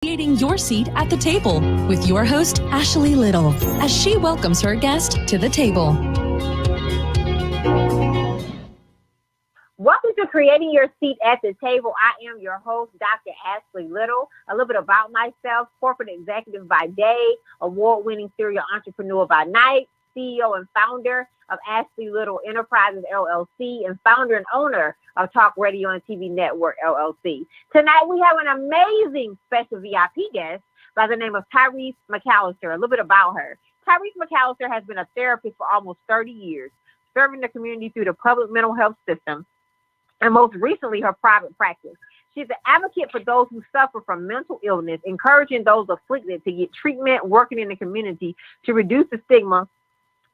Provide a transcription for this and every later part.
Creating your seat at the table with your host, Ashley Little, as she welcomes her guest to the table. Welcome to Creating Your Seat at the Table. I am your host, Dr. Ashley Little. A little bit about myself: corporate executive by day, award-winning serial entrepreneur by night, CEO and founder of Ashley Little Enterprises, LLC, and founder and owner of Talk Radio and TV Network, LLC. Tonight, we have an amazing special VIP guest by the name of Tyrese McAllister. A little bit about her. Tyrese McAllister has been a therapist for almost 30 years, serving the community through the public mental health system, and most recently, her private practice. She's an advocate for those who suffer from mental illness, encouraging those afflicted to get treatment, working in the community to reduce the stigma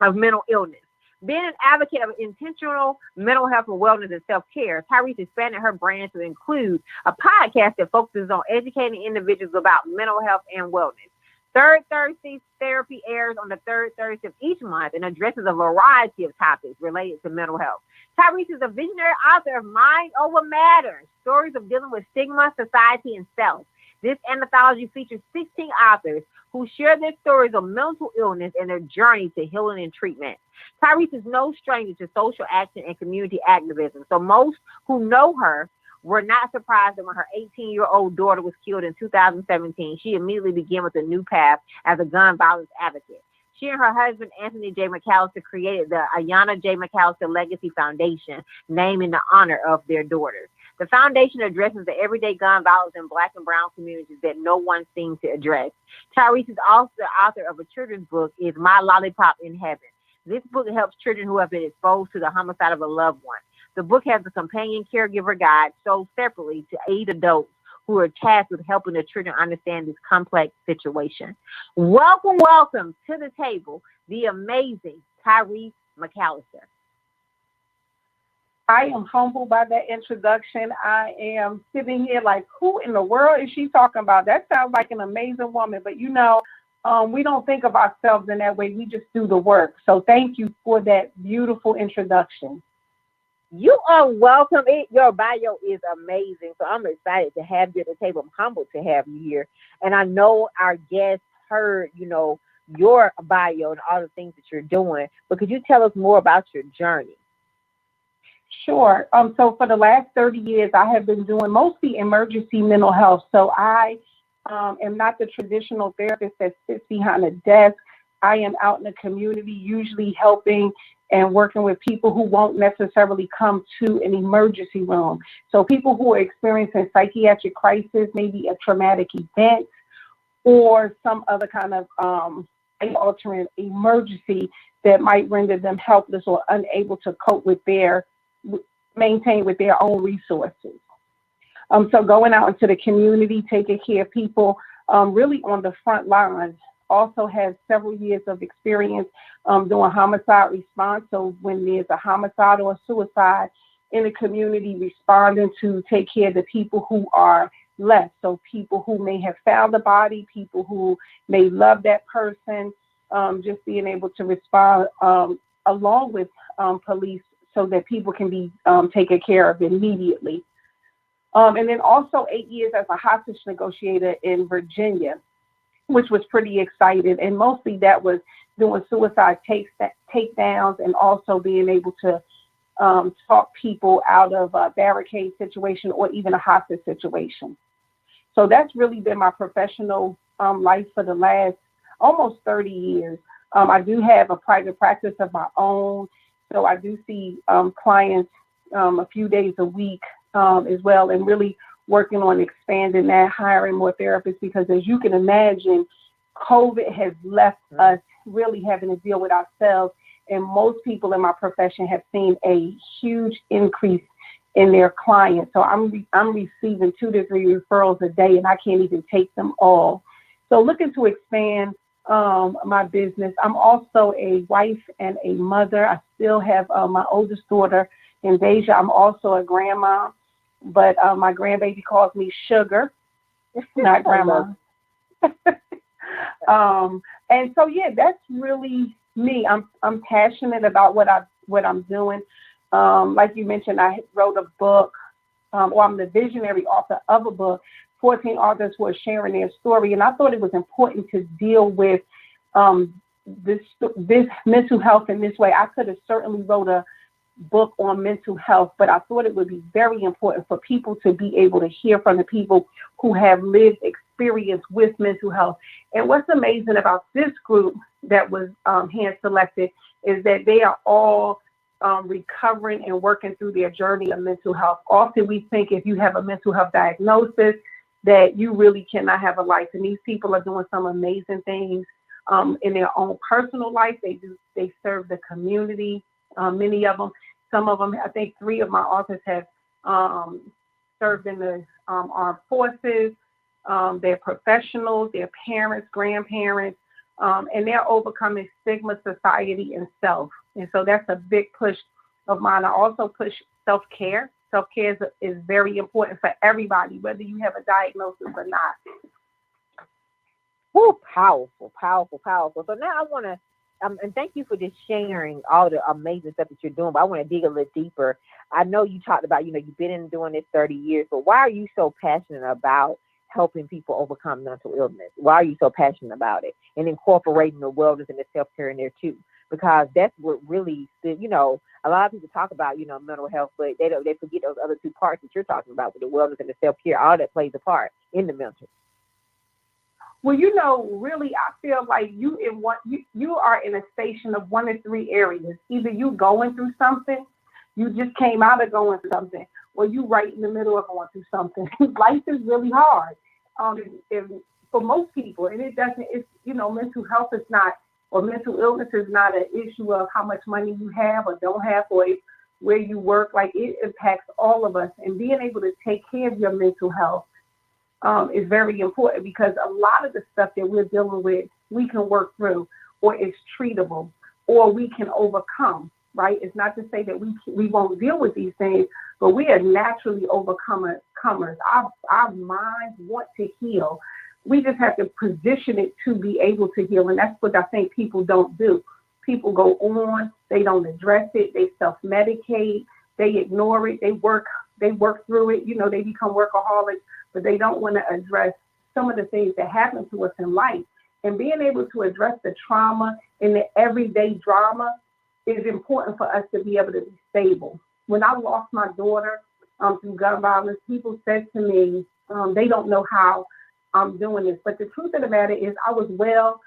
of mental illness. Being an advocate of intentional mental health and wellness and self-care, Tyrese expanded her brand to include a podcast that focuses on educating individuals about mental health and wellness. Third Thursday Therapy airs on the third Thursday of each month and addresses a variety of topics related to mental health. Tyrese is a visionary author of Mind Over Matter, Stories of Dealing with Stigma, Society, and Self. This anthology features 16 authors who share their stories of mental illness and their journey to healing and treatment. Tyrese is no stranger to social action and community activism, so most who know her were not surprised that when her 18-year-old daughter was killed in 2017, she immediately began with a new path as a gun violence advocate. She and her husband, Anthony J. McAllister, created the Ayanna J. McAllister Legacy Foundation, named in the honor of their daughters. The foundation addresses the everyday gun violence in Black and brown communities that no one seems to address. Tyrese is also the author of a children's book, Is My Lollipop in Heaven? This book helps children who have been exposed to the homicide of a loved one. The book has a companion caregiver guide sold separately to aid adults who are tasked with helping the children understand this complex situation. Welcome to the table, the amazing Tyrese McAllister. I am humbled by that introduction. I am sitting here like, who in the world is she talking about? That sounds like an amazing woman, but we don't think of ourselves in that way. We just do the work. So thank you for that beautiful introduction. You are welcome. Your bio is amazing. So I'm excited to have you at the table. I'm humbled to have you here. And I know our guests heard, your bio and all the things that you're doing. But could you tell us more about your journey? Sure. So for the last 30 years, I have been doing mostly emergency mental health. So I am not the traditional therapist that sits behind a desk. I am out in the community, usually helping and working with people who won't necessarily come to an emergency room. So people who are experiencing psychiatric crisis, maybe a traumatic event, or some other kind of altering emergency that might render them helpless or unable to cope with maintain with their own resources. So going out into the community, taking care of people really on the front lines. Also has several years of experience doing homicide response. So when there's a homicide or a suicide in the community, responding to take care of the people who are left. So people who may have found the body, people who may love that person, just being able to respond along with police so that people can be taken care of immediately. And then also 8 years as a hostage negotiator in Virginia, which was pretty exciting. And mostly that was doing suicide takedowns and also being able to talk people out of a barricade situation or even a hostage situation. So that's really been my professional life for the last almost 30 years. I do have a private practice of my own. So I do see clients a few days a week as well, and really working on expanding that, hiring more therapists, because as you can imagine, COVID has left us really having to deal with ourselves. And most people in my profession have seen a huge increase in their clients. So I'm receiving 2 to 3 referrals a day, and I can't even take them all. So looking to expand my business. I'm also a wife and a mother. I still have my oldest daughter in Deja. I'm also a grandma, but my grandbaby calls me Sugar, not Grandma. And so, yeah, that's really me. I'm passionate about what I'm doing. Like you mentioned, I wrote a book, or I'm the visionary author of a book 14 authors who are sharing their story. And I thought it was important to deal with this mental health in this way. I could have certainly wrote a book on mental health, but I thought it would be very important for people to be able to hear from the people who have lived experience with mental health. And what's amazing about this group that was hand selected is that they are all recovering and working through their journey of mental health. Often we think if you have a mental health diagnosis that you really cannot have a life. And these people are doing some amazing things in their own personal life. They serve the community, many of them. Some of them, I think 3 of my authors have served in the armed forces. They're professionals, they're parents, grandparents, and they're overcoming stigma, society, and self. And so that's a big push of mine. I also push self-care. Self-care is very important for everybody, whether you have a diagnosis or not. Oh, powerful, powerful, powerful. So now I want to, and thank you for just sharing all the amazing stuff that you're doing, but I want to dig a little deeper. I know you talked about, you've been in doing this 30 years, but why are you so passionate about helping people overcome mental illness? Why are you so passionate about it and incorporating the wellness and the self-care in there too? Because that's what really, a lot of people talk about, mental health, but they forget those other 2 parts that you're talking about with the wellness and the self-care. All that plays a part in the mental. Well, really, I feel like you are in a station of 1 of 3 areas. Either you going through something, you just came out of going through something, or you right in the middle of going through something. Life is really hard for most people, and mental health is not, or mental illness is not an issue of how much money you have or don't have, or where you work. Like, it impacts all of us, and being able to take care of your mental health is very important, because a lot of the stuff that we're dealing with, we can work through, or it's treatable, or we can overcome, right? It's not to say that we won't deal with these things, but we are naturally overcomers. Our minds want to heal. We just have to position it to be able to heal, and that's what I think people don't do. People go on, they don't address it, they self-medicate, they ignore it, they work through it, they become workaholics, but they don't want to address some of the things that happen to us in life. And being able to address the trauma and the everyday drama is important for us to be able to be stable. When I lost my daughter through gun violence, people said to me, they don't know how I'm doing this. But the truth of the matter is, I was well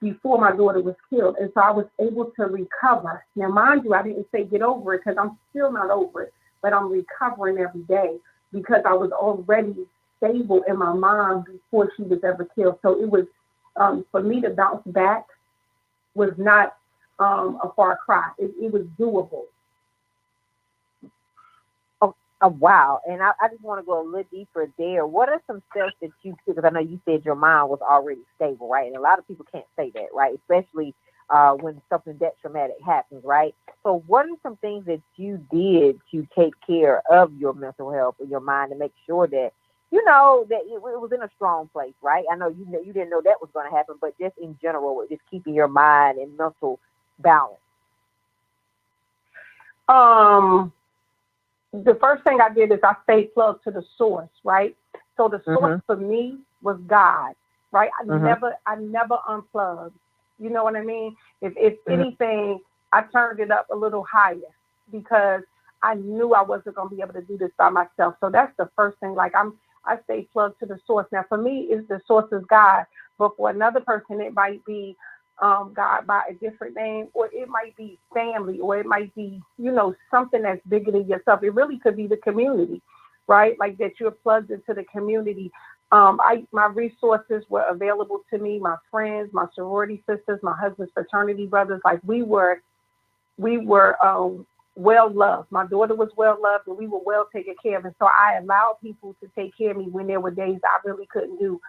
before my daughter was killed. And so I was able to recover. Now, mind you, I didn't say get over it, because I'm still not over it, but I'm recovering every day, because I was already stable in my mind before she was ever killed. So it was, for me to bounce back was not a far cry. It was doable. Oh, wow. And I just want to go a little deeper there. What are some steps that you took? Because I know you said your mind was already stable, right? And a lot of people can't say that, right? Especially when something that traumatic happens, right? So what are some things that you did to take care of your mental health or your mind to make sure that, that it was in a strong place, right? I know you didn't know that was going to happen, but just in general, with just keeping your mind and mental balance. The first thing I did is I stayed plugged to the source, right? So the source for me was God, right? I never unplugged. You know what I mean? If anything, I turned it up a little higher, because I knew I wasn't going to be able to do this by myself. So that's the first thing. Like, I stay plugged to the source. Now, for me, the source is God, but for another person, it might be God by a different name, or it might be family, or it might be, something that's bigger than yourself. It really could be the community, right? Like, that you're plugged into the community. My resources were available to me, my friends, my sorority sisters, my husband's fraternity brothers. Like, we were well loved. My daughter was well loved, and we were well taken care of. And so I allowed people to take care of me when there were days I really couldn't do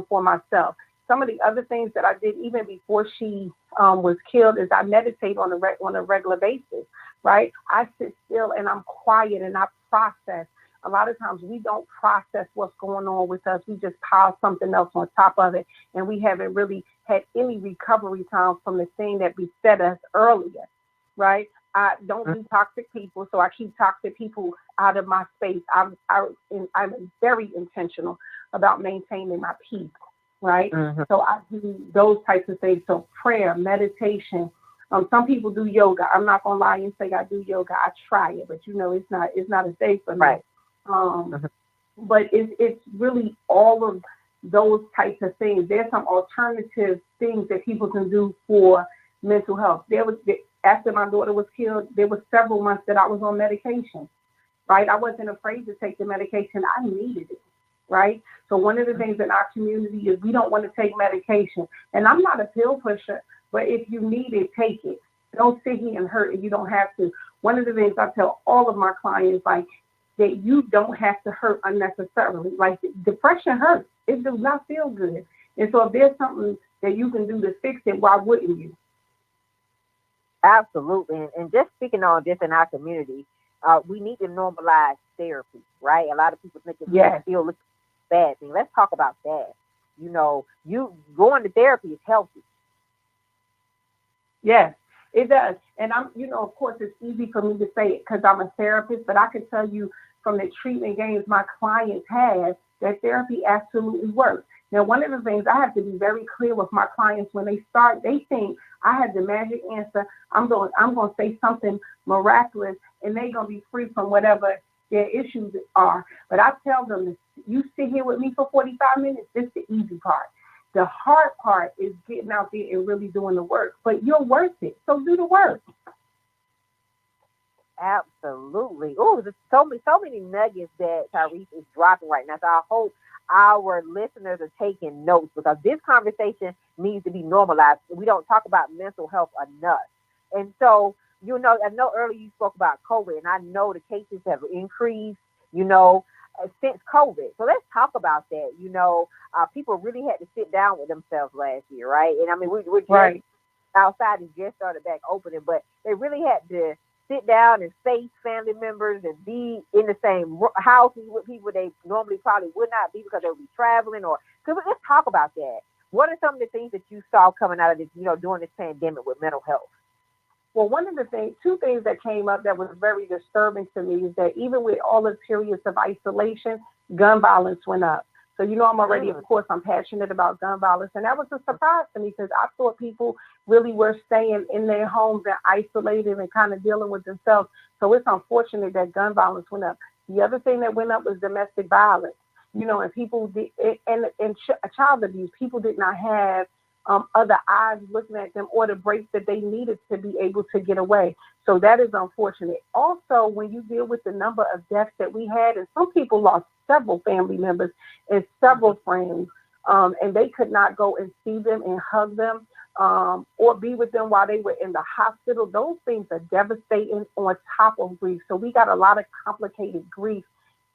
for myself. Some of the other things that I did even before she was killed is I meditate on a regular basis, right? I sit still and I'm quiet and I process. A lot of times we don't process what's going on with us. We just pile something else on top of it, and we haven't really had any recovery time from the thing that beset us earlier, right? I don't do toxic people, so I keep toxic people out of my space. I'm very intentional about maintaining my peace, right? Mm-hmm. So I do those types of things. So prayer, meditation. Some people do yoga. I'm not gonna lie and say I do yoga. I try it, but it's not a thing for me. Right. Um, but it's really all of those types of things. There's some alternative things that people can do for mental health. After my daughter was killed, there were several months that I was on medication, right? I wasn't afraid to take the medication. I needed it, right? So one of the things in our community is we don't want to take medication. And I'm not a pill pusher, but if you need it, take it. Don't sit here and hurt if you don't have to. One of the things I tell all of my clients, like, that you don't have to hurt unnecessarily. Like, depression hurts. It does not feel good. And so if there's something that you can do to fix it, why wouldn't you? Absolutely. And just speaking on this in our community, we need to normalize therapy, right? A lot of people think it's still a bad thing. Let's talk about that. You going to therapy is healthy. Yes, it does. And of course, it's easy for me to say it because I'm a therapist, but I can tell you from the treatment games my clients have that therapy absolutely works. Now, one of the things I have to be very clear with my clients when they start, they think I have the magic answer. I'm going to say something miraculous and they're going to be free from whatever their issues are. But I tell them, you sit here with me for 45 minutes, this is the easy part. The hard part is getting out there and really doing the work, but you're worth it. So do the work. Absolutely. Oh, there's so many nuggets that Tyrese is dropping right now. So I hope our listeners are taking notes because this conversation needs to be normalized. We don't talk about mental health enough. And so, I know earlier you spoke about COVID, and I know the cases have increased, since COVID. So let's talk about that. People really had to sit down with themselves last year, right? And I mean, we're just right. Outside and just started back opening, but they really had to sit down and face family members and be in the same houses with people they normally probably would not be because they would be traveling. Let's talk about that. What are some of the things that you saw coming out of this, during this pandemic with mental health? Well, two things that came up that was very disturbing to me is that even with all the periods of isolation, gun violence went up. So, I'm already, of course, I'm passionate about gun violence. And that was a surprise to me because I thought people really were staying in their homes and isolated and kind of dealing with themselves. So it's unfortunate that gun violence went up. The other thing that went up was domestic violence, and people did, and child abuse. People did not have other eyes looking at them or the breaks that they needed to be able to get away. So that is unfortunate. Also, when you deal with the number of deaths that we had, and some people lost several family members and several friends, and they could not go and see them and hug them or be with them while they were in the hospital. Those things are devastating on top of grief. So we got a lot of complicated grief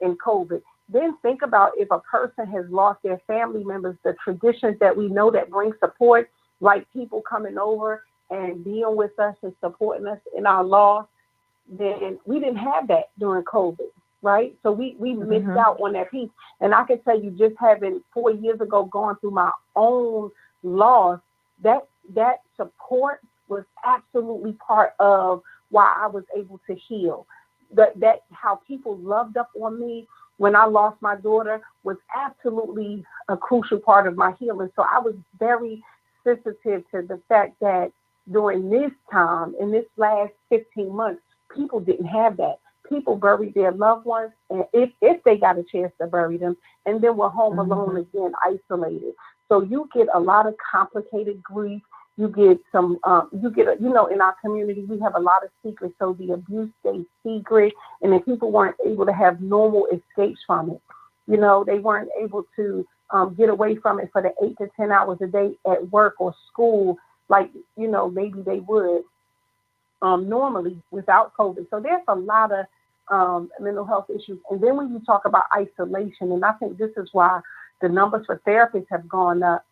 in COVID. Then think about if a person has lost their family members, the traditions that we know that bring support, like people coming over and being with us and supporting us in our loss, then we didn't have that during COVID, right? So we missed out on that piece. And I can tell you, just having 4 years ago gone through my own loss, that support was absolutely part of why I was able to heal. That how people loved up on me when I lost my daughter was absolutely a crucial part of my healing. So I was very sensitive to the fact that during this time, in this last 15 months, people didn't have that. People buried their loved ones, and if they got a chance to bury them, and then were home alone again, isolated. So you get a lot of complicated grief. You get some, in our community, we have a lot of secrets. So the abuse stays secret, and then people weren't able to have normal escapes from it. They weren't able to get away from it for the 8 to 10 hours a day at work or school, like, maybe they would normally without COVID. So there's a lot of mental health issues. And then when you talk about isolation, and I think this is why the numbers for therapists have gone up,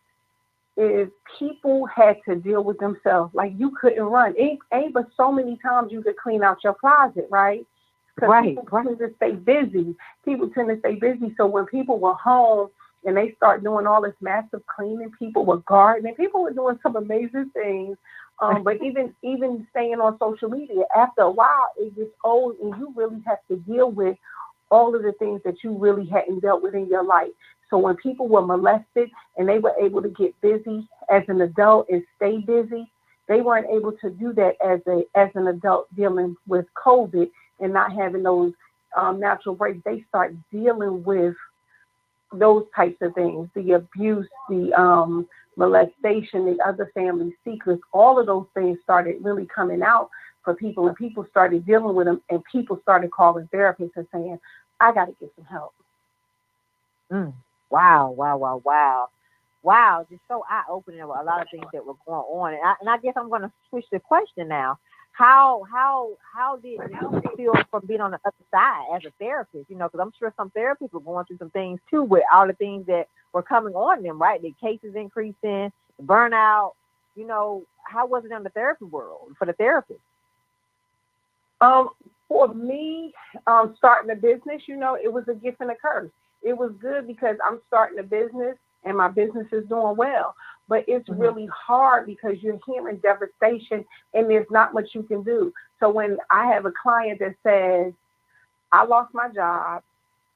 is people had to deal with themselves. Like, you couldn't run. It ain't but so many times you could clean out your closet, right? Because people tend to stay busy. So when people were home and they start doing all this massive cleaning, people were gardening, people were doing some amazing things. But even staying on social media, after a while, it gets old and you really have to deal with all of the things that you really hadn't dealt with in your life. So when people were molested and they were able to get busy as an adult and stay busy, they weren't able to do that as an adult dealing with COVID and not having those natural breaks. They start dealing with those types of things, the abuse, the molestation, the other family secrets, all of those things started really coming out for people, and people started dealing with them, and people started calling therapists and saying, I got to get some help. Wow. Wow, just so eye-opening about a lot of things that were going on. And I guess I'm going to switch the question now. How did you feel from being on the other side as a therapist? Because I'm sure some therapists were going through some things too with all the things that were coming on them, right? The cases increasing, burnout. How was it in the therapy world for the therapist? For me, starting a business, it was a gift and a curse. It was good because I'm starting a business and my business is doing well. But it's really hard because you're hearing devastation and there's not much you can do. So when I have a client that says, I lost my job,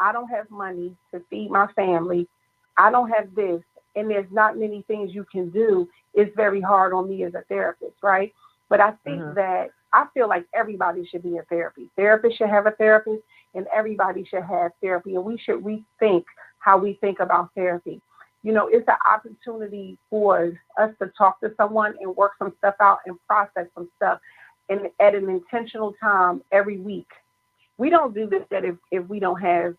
I don't have money to feed my family, I don't have this, and there's not many things you can do, it's very hard on me as a therapist, right? But I think that I feel like everybody should be in therapy. Therapists should have a therapist, and everybody should have therapy. And we should rethink how we think about therapy. It's an opportunity for us to talk to someone and work some stuff out and process some stuff and at an intentional time every week. We don't do this if we don't have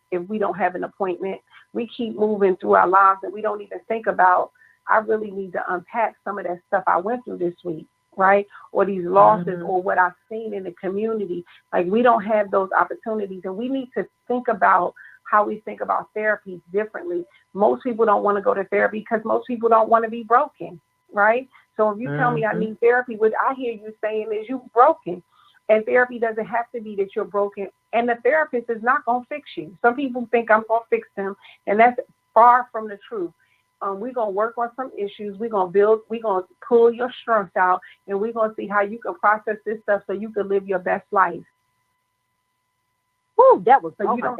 an appointment. We keep moving through our lives and we don't even think about, I really need to unpack some of that stuff I went through this week, right? Or these losses or what I've seen in the community. Like, we don't have those opportunities, and we need to think about how we think about therapy differently. Most people don't want to go to therapy because most people don't want to be broken, right? So if you tell me I need therapy, what I hear you saying is you're broken. And therapy doesn't have to be that you're broken. And the therapist is not going to fix you. Some people think I'm going to fix them, and that's far from the truth. We're going to work on some issues. We're going to pull your strengths out, and we're going to see how you can process this stuff so you can live your best life. Woo, that was so you don't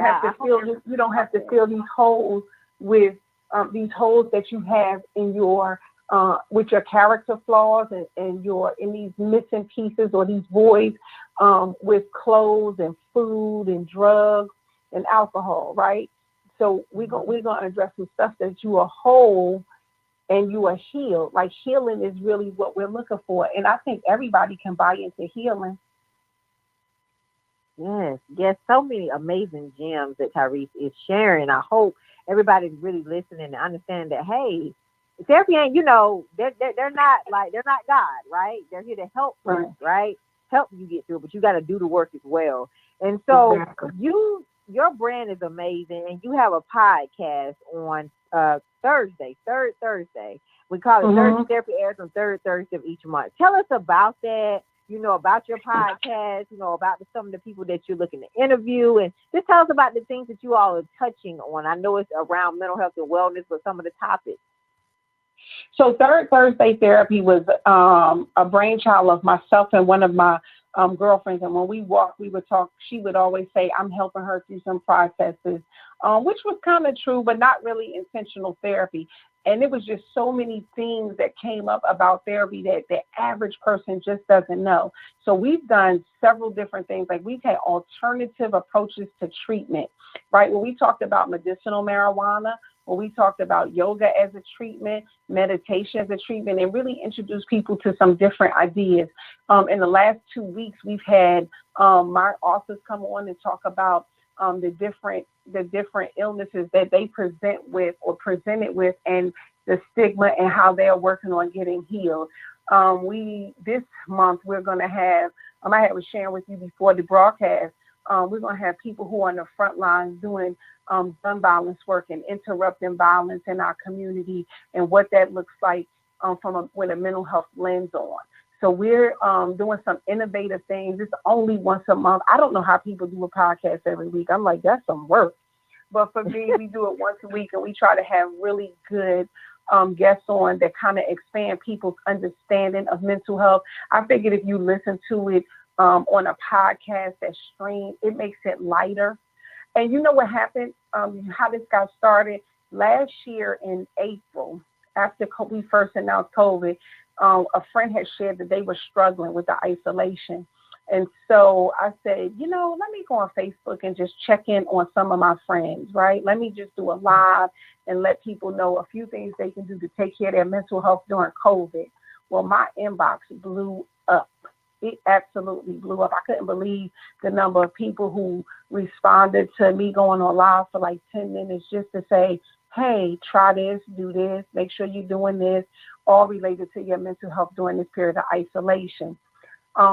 have to fill these holes with these holes that you have in your with your character flaws and in these missing pieces or these voids with clothes and food and drugs and alcohol, right? So we're gonna address some stuff that you are whole and you are healed. Like, healing is really what we're looking for, and I think everybody can buy into healing. Yes, so many amazing gems that Tyrese is sharing. I hope everybody's really listening and understand that, hey, therapy ain't, they're not God, right? They're here to help you, right? Help you get through it, but you got to do the work as well. And so your brand is amazing, and you have a podcast on Thursday, third Thursday. We call it Thursday Therapy, airs on third Thursday of each month. Tell us about that. About your podcast, about some of the people that you're looking to interview, and just tell us about the things that you all are touching on. I know it's around mental health and wellness, but some of the topics. So Third Thursday Therapy was a brainchild of myself and one of my girlfriends. And when we walked, we would talk. She would always say, I'm helping her through some processes, which was kind of true, but not really intentional therapy. And it was just so many things that came up about therapy that the average person just doesn't know. So we've done several different things. Like, we've had alternative approaches to treatment, right? When we talked about medicinal marijuana, when we talked about yoga as a treatment, meditation as a treatment, and really introduced people to some different ideas. In the last 2 weeks, we've had my authors come on and talk about the different illnesses that they presented with, and the stigma and how they are working on getting healed. This month we're going to have, I was sharing with you before the broadcast, we're going to have people who are on the front lines doing gun violence work and interrupting violence in our community and what that looks like with a mental health lens on. So we're doing some innovative things. It's only once a month. I don't know how people do a podcast every week. I'm like, that's some work. But for me, we do it once a week, and we try to have really good guests on that kind of expand people's understanding of mental health. I figured if you listen to it on a podcast that's streamed, it makes it lighter. And you know what happened? How this got started? last year in April, after we first announced COVID, a friend had shared that they were struggling with the isolation. And so I said, let me go on Facebook and just check in on some of my friends, right? Let me just do a live and let people know a few things they can do to take care of their mental health during COVID. Well, my inbox blew up. It absolutely blew up. I couldn't believe the number of people who responded to me going on live for like 10 minutes just to say, hey, try this, do this, make sure you're doing this, all related to your mental health during this period of isolation.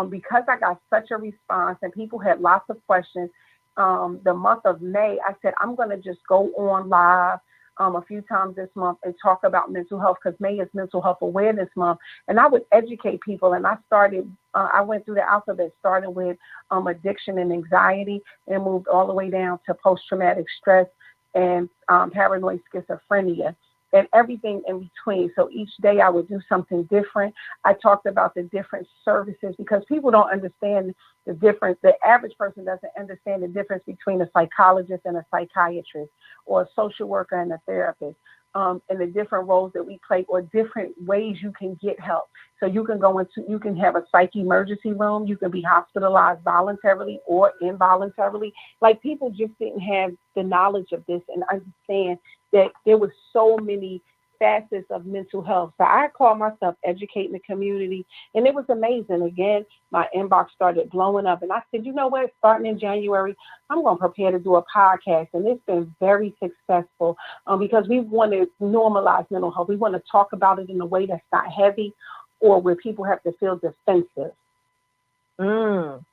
Because I got such a response and people had lots of questions, the month of May, I said, I'm going to just go on live a few times this month and talk about mental health, because May is Mental Health Awareness Month. And I would educate people. And I went through the alphabet, starting with addiction and anxiety, and moved all the way down to post-traumatic stress and paranoid schizophrenia, and everything in between. So each day I would do something different. I talked about the different services, because people don't understand the difference. The average person doesn't understand the difference between a psychologist and a psychiatrist, or a social worker and a therapist, and the different roles that we play, or different ways you can get help. So you can have a psych emergency room. You can be hospitalized voluntarily or involuntarily. Like, people just didn't have the knowledge of this and understand that there was so many facets of mental health. So I call myself educating the community, and it was amazing. Again, my inbox started blowing up, and I said, you know what, starting in January, I'm going to prepare to do a podcast. And it's been very successful because we want to normalize mental health. We want to talk about it in a way that's not heavy or where people have to feel defensive.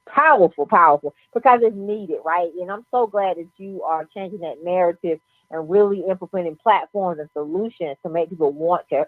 Powerful, because it's needed, right? And I'm so glad that you are changing that narrative and really implementing platforms and solutions to make people want to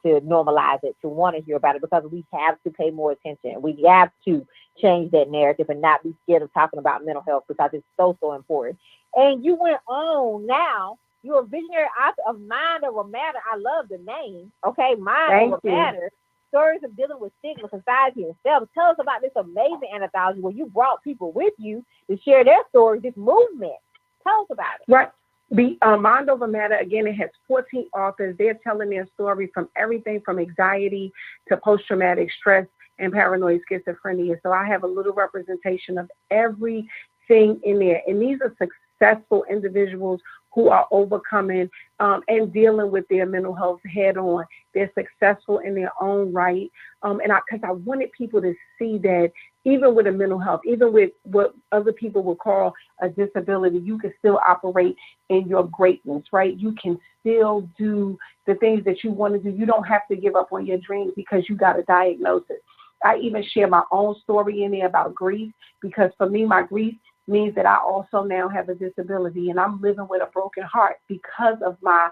normalize it, to want to hear about it, because we have to pay more attention. We have to change that narrative and not be scared of talking about mental health, because it's so, so important. And you went on now. You're a visionary author of Mind Over Matter. I love the name. Okay, Mind Over Matter. Stories of dealing with stigma, society, and self. Tell us about this amazing anthology where you brought people with you to share their stories, this movement. Tell us about it. Right. The Mind Over Matter, again, it has 14 authors. They're telling their story from everything from anxiety to post-traumatic stress and paranoid schizophrenia. So I have a little representation of everything in there. And these are successful individuals who are overcoming and dealing with their mental health head on. They're successful in their own right. Because I wanted people to see that even with a mental health, even with what other people would call a disability, you can still operate in your greatness, right? You can still do the things that you want to do. You don't have to give up on your dreams because you got a diagnosis. I even share my own story in there about grief, because for me, my grief means that I also now have a disability, and I'm living with a broken heart because of my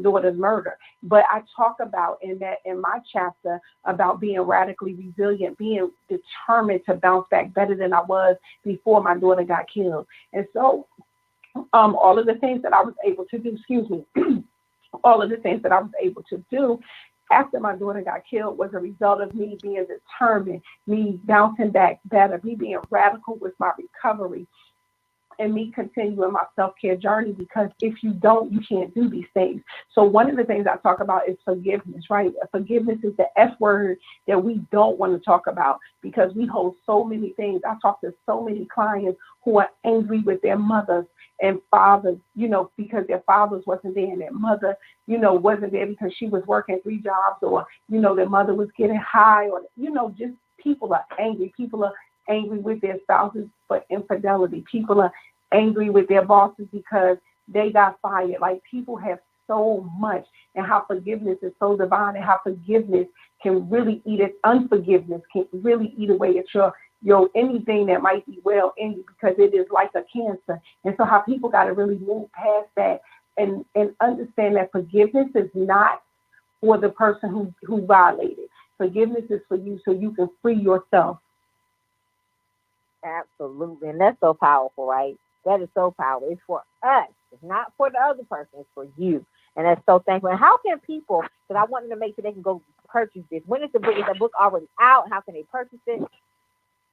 daughter's murder. But I talk about in my chapter about being radically resilient, being determined to bounce back better than I was before my daughter got killed. And so all of the things that I was able to do, all of the things that I was able to do after my daughter got killed was a result of me being determined, me bouncing back better, me being radical with my recovery, and me continuing my self-care journey, because if you don't, you can't do these things. So one of the things I talk about is forgiveness, right? Forgiveness is the F word that we don't want to talk about, because we hold so many things. I talk to so many clients who are angry with their mothers and fathers, because their fathers wasn't there and their mother, wasn't there because she was working 3 jobs, or, their mother was getting high, or, just people are angry. People are angry with their spouses for infidelity. People are angry with their bosses because they got fired. Like, people have so much, and how forgiveness is so divine, and how forgiveness can really unforgiveness can really eat away at your anything that might be well in you, because it is like a cancer. And so how people got to really move past that and understand that forgiveness is not for the person who violated. Forgiveness is for you, so you can free yourself. Absolutely. And that's so powerful, right? That is so powerful. It's for us. It's not for the other person. It's for you. And that's so thankful. And how can people, because I want them to make sure they can go purchase this. When is the book? Is the book already out? How can they purchase it?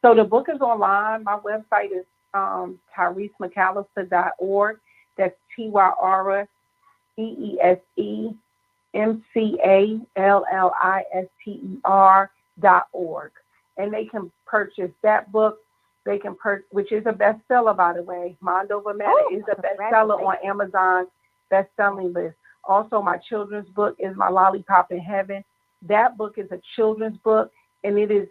So the book is online. My website is TyreseMcAllister.org. That's TYRESEMcAllister.org. EESEMCALLISTER.org. And they can purchase that book. They can which is a bestseller, by the way. Mind Over Matter is a bestseller on Amazon's best-selling list. Also, my children's book is My Lollipop in Heaven. That book is a children's book, and it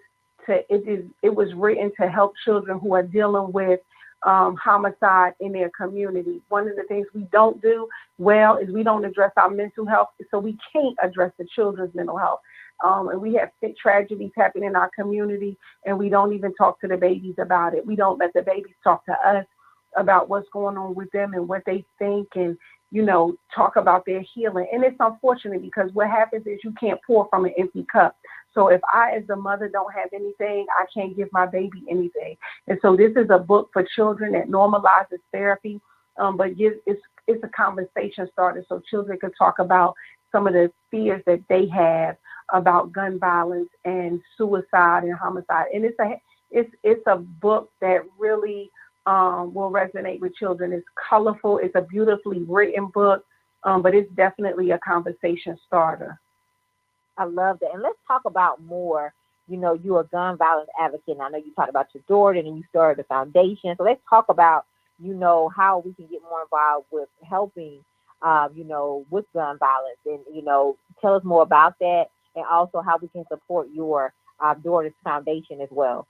was written to help children who are dealing with homicide in their community. One of the things we don't do well is we don't address our mental health, so we can't address the children's mental health. And we have tragedies happening in our community, and we don't even talk to the babies about it. We don't let the babies talk to us about what's going on with them and what they think, and talk about their healing. And it's unfortunate because what happens is you can't pour from an empty cup. So if I, as a mother, don't have anything, I can't give my baby anything. And so this is a book for children that normalizes therapy, but it's a conversation starter so children can talk about some of the fears that they have about gun violence and suicide and homicide. And it's a book that really will resonate with children. It's colorful. It's a beautifully written book, but it's definitely a conversation starter. I love that. And let's talk about more. You're a gun violence advocate, and I know you talked about your daughter and you started a foundation. So let's talk about, how we can get more involved with helping, with gun violence, and, tell us more about that, and also how we can support your daughter's foundation as well.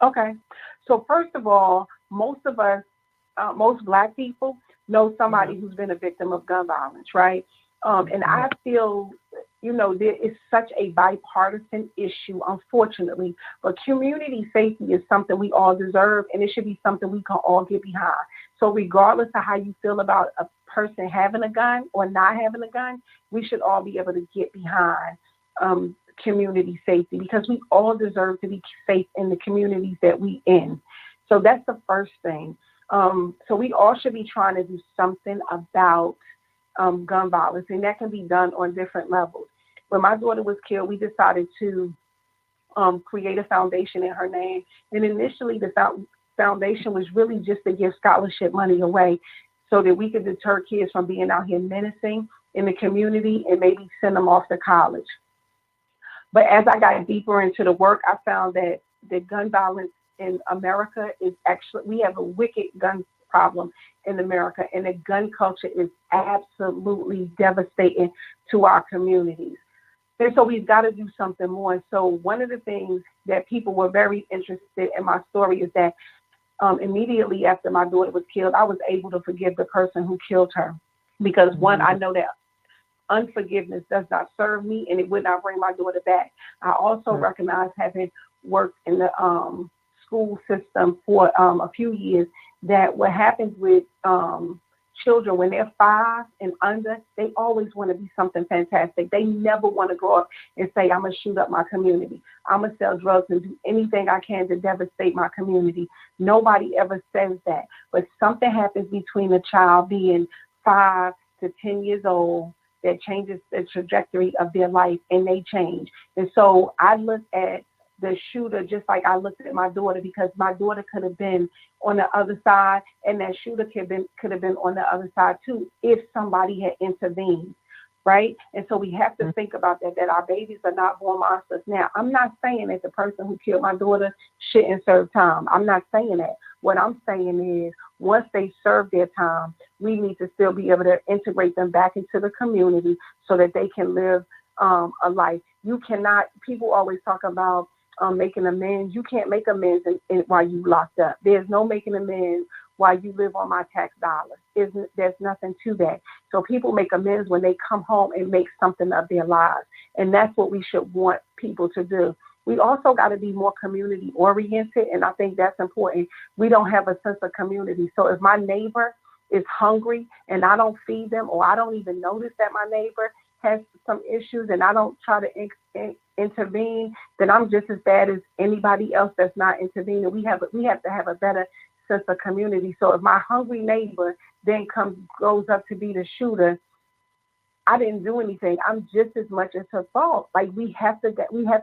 Okay. So first of all, most of us, most Black people know somebody who's been a victim of gun violence, right? And I feel, there is such a bipartisan issue, unfortunately, but community safety is something we all deserve, and it should be something we can all get behind. So regardless of how you feel about a person having a gun or not having a gun, we should all be able to get behind community safety, because we all deserve to be safe in the communities that we in. So that's the first thing. So we all should be trying to do something about gun violence, and that can be done on different levels. When my daughter was killed, we decided to create a foundation in her name. And initially, the foundation was really just to give scholarship money away so that we could deter kids from being out here menacing in the community and maybe send them off to college. But as I got deeper into the work, I found that the gun violence in America is actually, we have a wicked gun problem in America, and the gun culture is absolutely devastating to our communities. And so we've got to do something more. And so one of the things that people were very interested in my story is that immediately after my daughter was killed, I was able to forgive the person who killed her, because one, I know that unforgiveness does not serve me, and it would not bring my daughter back. I also recognize, having worked in the school system for a few years, that what happens with children when they're 5 and under, they always want to be something fantastic. They never want to grow up and say, I'm going to shoot up my community. I'm going to sell drugs and do anything I can to devastate my community. Nobody ever says that. But something happens between a child being 5 to 10 years old that changes the trajectory of their life, and they change. And so I look at the shooter just like I looked at my daughter, because my daughter could have been on the other side, and that shooter could have been on the other side too, if somebody had intervened, right? And so we have to think about that our babies are not born monsters. Now, I'm not saying that the person who killed my daughter shouldn't serve time. I'm not saying that. What I'm saying is, once they serve their time, we need to still be able to integrate them back into the community so that they can live a life. You cannot, people always talk about making amends. You can't make amends while you locked up. There's no making amends while you live on my tax dollars. There's nothing to that. So people make amends when they come home and make something of their lives. And that's what we should want people to do. We also got to be more community oriented, and I think that's important. We don't have a sense of community. So if my neighbor is hungry and I don't feed them, or I don't even notice that my neighbor has some issues and I don't try to intervene, then I'm just as bad as anybody else that's not intervening. We have to have a better sense of community. So if my hungry neighbor then goes up to be the shooter, I didn't do anything. I'm just as much as her fault. Like, we have to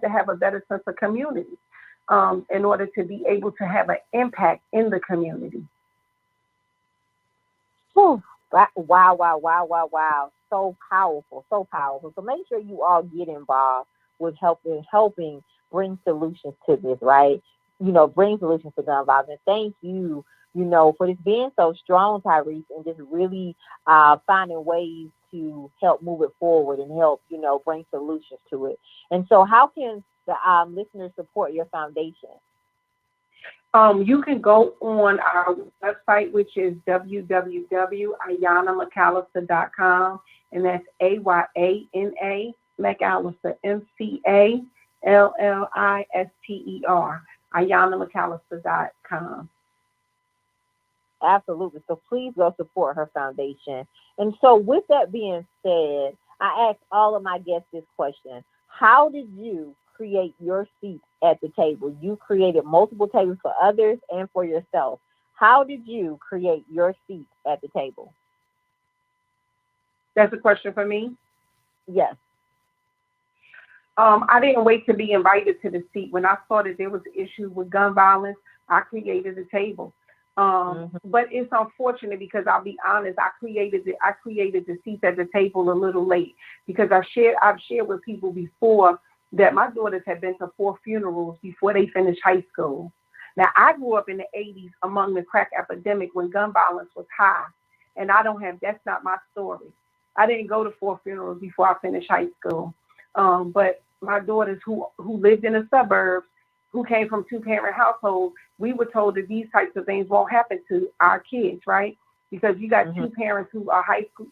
have a better sense of community in order to be able to have an impact in the community. Whew. Wow, wow, wow, wow, wow. So powerful, so powerful. So make sure you all get involved with helping bring solutions to this, right? Bring solutions to gun violence. And thank you, for this being so strong, Tyrese, and just really finding ways to help move it forward and help, bring solutions to it. And so how can the listeners support your foundation? You can go on our website, which is www.ayanamcallister.com, and that's AYANA McAllister, McAllister, AyannaMcAllister.com. Absolutely. So please go support her foundation. And so with that being said, I asked all of my guests this question. How did you create your seat at the table? You created multiple tables for others and for yourself. How did you create your seat at the table? That's a question for me? Yes. I didn't wait to be invited to the seat. When I saw that there was issues with gun violence, I created a table. But it's unfortunate because I'll be honest, I created the seats at the table a little late because I've shared with people before that my daughters had been to 4 funerals before they finished high school. Now, I grew up in the 80s among the crack epidemic when gun violence was high, and that's not my story. I didn't go to 4 funerals before I finished high school. But my daughters who lived in the suburbs, who came from 2-parent households, we were told that these types of things won't happen to our kids, right? Because you got 2 parents who are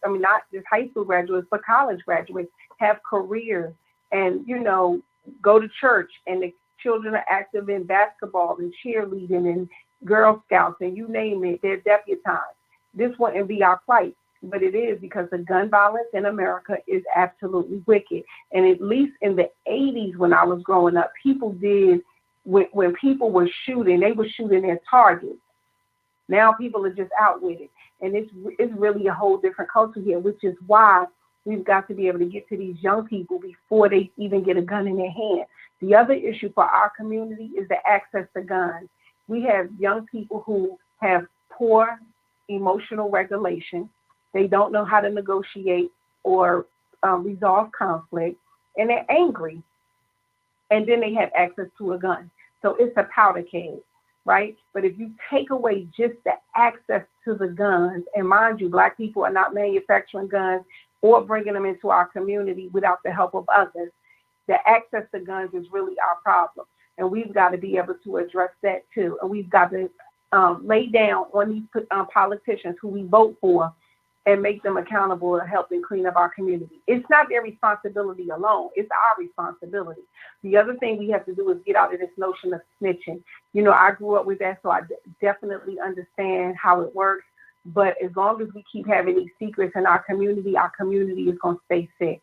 not just high school graduates, but college graduates, have careers and, go to church, and the children are active in basketball and cheerleading and Girl Scouts and you name it, they're debutantes. This wouldn't be our plight, but it is because the gun violence in America is absolutely wicked. And at least in the 80s when I was growing up, when people were shooting, they were shooting their targets. Now people are just out with it. And it's really a whole different culture here, which is why we've got to be able to get to these young people before they even get a gun in their hand. The other issue for our community is the access to guns. We have young people who have poor emotional regulation. They don't know how to negotiate or resolve conflict, and they're angry. And then they have access to a gun. So it's a powder keg, right? But if you take away just the access to the guns, and mind you, Black people are not manufacturing guns or bringing them into our community without the help of others, the access to guns is really our problem. And we've got to be able to address that too. And we've got to lay down on these politicians who we vote for and make them accountable to helping clean up our community. It's not their responsibility alone. It's our responsibility. The other thing we have to do is get out of this notion of snitching. I grew up with that, so I definitely understand how it works. But as long as we keep having these secrets in our community is going to stay sick.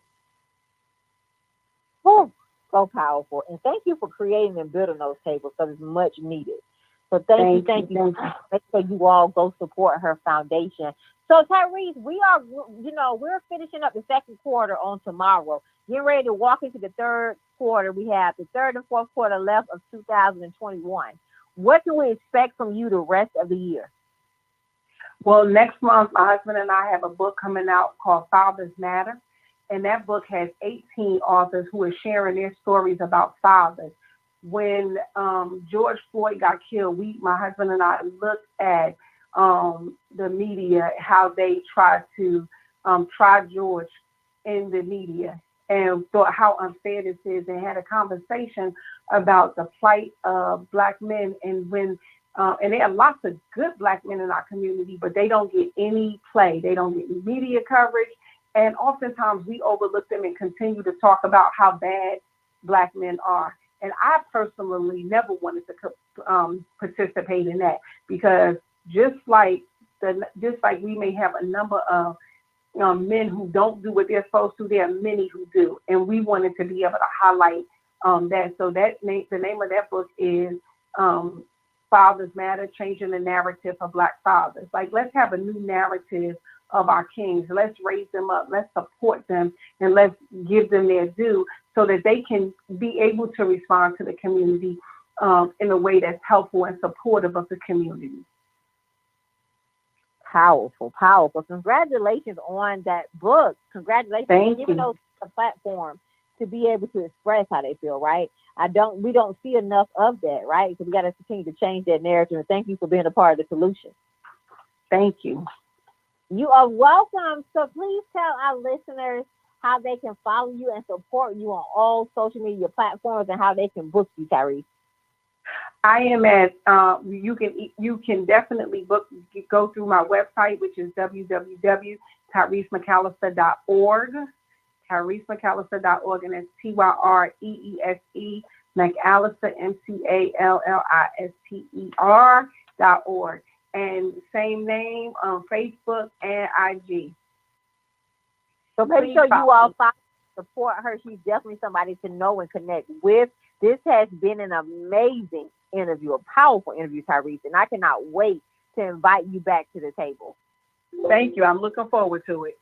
Oh, so powerful. And thank you for creating and building those tables because it's much needed. So thank you. Make sure you all go support her foundation. So Tyrese, we're finishing up the second quarter on tomorrow. Getting ready to walk into the third quarter. We have the third and fourth quarter left of 2021. What can we expect from you the rest of the year? Well, next month, my husband and I have a book coming out called Fathers Matter. And that book has 18 authors who are sharing their stories about fathers. When George Floyd got killed, my husband and I looked at the media, how they tried to try George in the media, and thought how unfair this is, and had a conversation about the plight of Black men. And and there are lots of good Black men in our community, but they don't get any play. They don't get any media coverage. And oftentimes we overlook them and continue to talk about how bad Black men are. And I personally never wanted to participate in that, because just like we may have a number of men who don't do what they're supposed to, there are many who do. And we wanted to be able to highlight that. So the name of that book is Fathers Matter, Changing the Narrative for Black Fathers. Like, let's have a new narrative of our kings. Let's raise them up. Let's support them, and let's give them their due so that they can be able to respond to the community in a way that's helpful and supportive of the community. Powerful, powerful. Congratulations on that book. Congratulations Thank on giving you. those a platform to be able to express how they feel, right? We don't see enough of that, right? So we got to continue to change that narrative. And thank you for being a part of the solution. Thank you. You are welcome. So please tell our listeners how they can follow you and support you on all social media platforms and how they can book you, Tyrese. I am at, you can definitely go through my website, which is www.tyresemcallister.org, tyresemcallister.org, and it's TYREESE, McAllister, McAllister.org, and same name on Facebook and IG. So make sure you all support her. She's definitely somebody to know and connect with. This has been an amazing interview, a powerful interview, Tyrese, and I cannot wait to invite you back to the table. Thank you. I'm looking forward to it.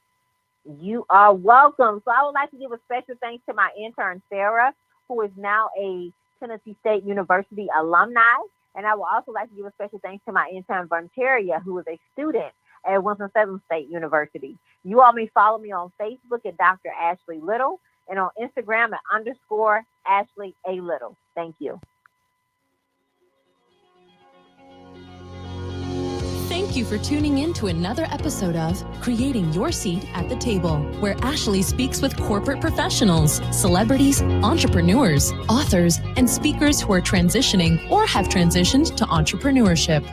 You are welcome. So I would like to give a special thanks to my intern, Sarah, who is now a Tennessee State University alumni. And I would also like to give a special thanks to my intern, Vontaria, who is a student at Winston-Salem State University. You all may follow me on Facebook at Dr. Ashley Little and on Instagram at _Ashley A. Little. Thank you. Thank you for tuning in to another episode of Creating Your Seat at the Table, where Ashley speaks with corporate professionals, celebrities, entrepreneurs, authors, and speakers who are transitioning or have transitioned to entrepreneurship.